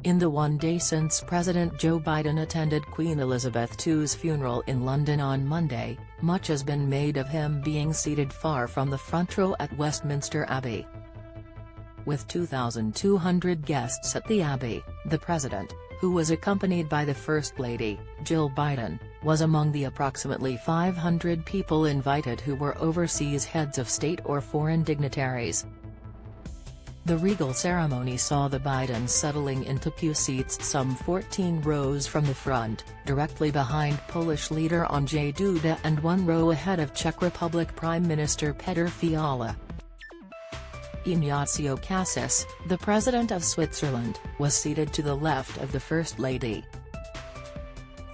In the one day since President Joe Biden attended Queen Elizabeth II's funeral in London on Monday, much has been made of him being seated far from the front row at Westminster Abbey. With 2,200 guests at the Abbey, the president, who was accompanied by the First Lady, Jill Biden, was among the approximately 500 people invited who were overseas heads of state or foreign dignitaries. The regal ceremony saw the Bidens settling into pew seats some 14 rows from the front, directly behind Polish leader Andrzej Duda and 1 row ahead of Czech Republic Prime Minister Petr Fiala. Ignacio Cassis, the president of Switzerland, was seated to the left of the First Lady.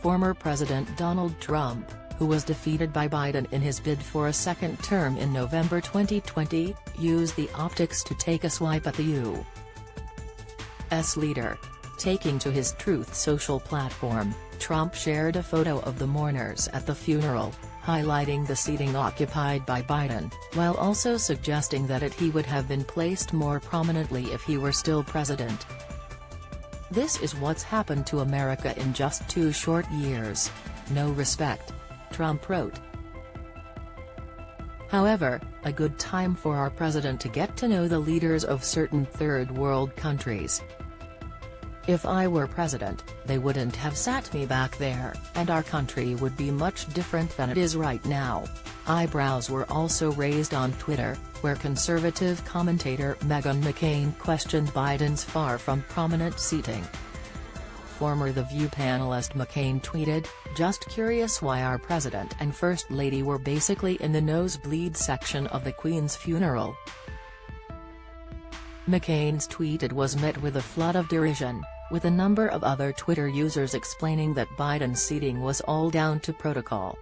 Former President Donald Trump, who was defeated by Biden in his bid for a second term in November 2020, used the optics to take a swipe at the U.S. leader. Taking to his Truth Social platform, Trump shared a photo of the mourners at the funeral, highlighting the seating occupied by Biden, while also suggesting that he would have been placed more prominently if he were still president. "This is what's happened to America in just 2 short years. No respect," Trump wrote. However, a good time for our president to get to know the leaders of certain third world countries. "If I were president, they wouldn't have sat me back there, and our country would be much different than it is right now." Eyebrows were also raised on Twitter, where conservative commentator Meghan McCain questioned Biden's far from prominent seating. Former The View panelist McCain tweeted, "Just curious why our president and First Lady were basically in the nosebleed section of the Queen's funeral." McCain's tweet was met with a flood of derision, with a number of other Twitter users explaining that Biden's seating was all down to protocol.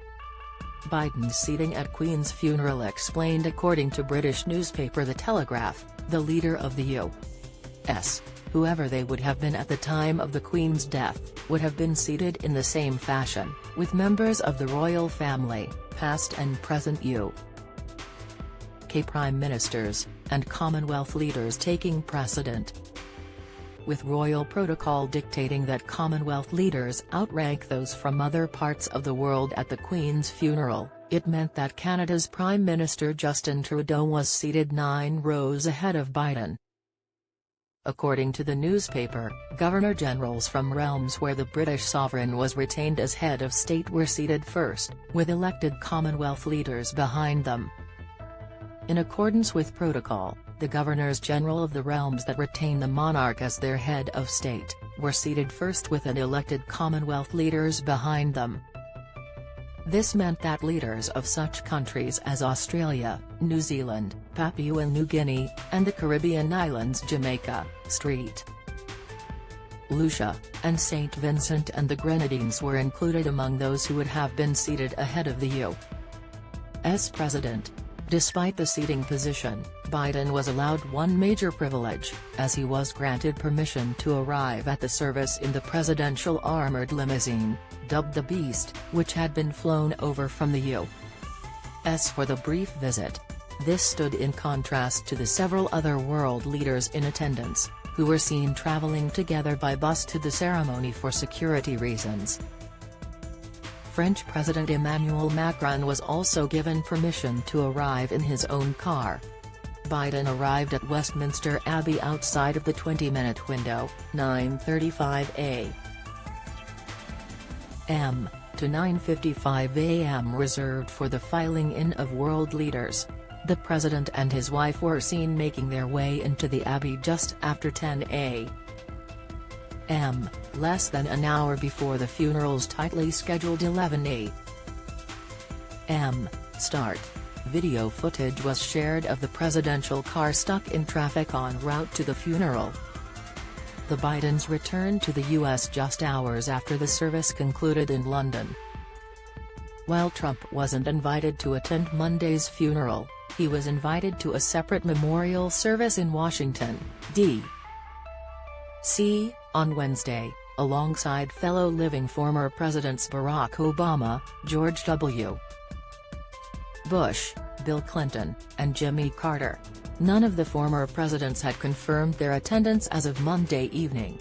Biden's seating at Queen's funeral explained according to British newspaper The Telegraph, the leader of the U.S., whoever they would have been at the time of the Queen's death, would have been seated in the same fashion, with members of the royal family, past and present UK prime ministers, and Commonwealth leaders taking precedent. With royal protocol dictating that Commonwealth leaders outrank those from other parts of the world at the Queen's funeral, it meant that Canada's Prime Minister Justin Trudeau was seated 9 rows ahead of Biden. According to the newspaper, Governor-Generals from realms where the British sovereign was retained as head of state were seated first, with elected Commonwealth leaders behind them. In accordance with protocol, the Governors-General of the realms that retain the monarch as their head of state, were seated first with elected Commonwealth leaders behind them. This meant that leaders of such countries as Australia, New Zealand, Papua New Guinea, and the Caribbean islands Jamaica, St. Lucia, and St. Vincent and the Grenadines were included among those who would have been seated ahead of the U.S. president. Despite the seating position, Biden was allowed one major privilege, as he was granted permission to arrive at the service in the presidential armored limousine, dubbed the Beast, which had been flown over from the U.S. for the brief visit. This stood in contrast to the several other world leaders in attendance, who were seen traveling together by bus to the ceremony for security reasons. French President Emmanuel Macron was also given permission to arrive in his own car. Biden arrived at Westminster Abbey outside of the 20-minute window, 9:35 a.m. to 9:55 a.m. reserved for the filing in of world leaders. The president and his wife were seen making their way into the Abbey just after 10 a.m., less than an hour before the funeral's tightly scheduled 11 a.m. start. Video footage was shared of the presidential car stuck in traffic en route to the funeral. The Bidens returned to the U.S. just hours after the service concluded in London. While Trump wasn't invited to attend Monday's funeral, he was invited to a separate memorial service in Washington, D.C., on Wednesday, alongside fellow living former presidents Barack Obama, George W. Bush, Bill Clinton, and Jimmy Carter. None of the former presidents had confirmed their attendance as of Monday evening.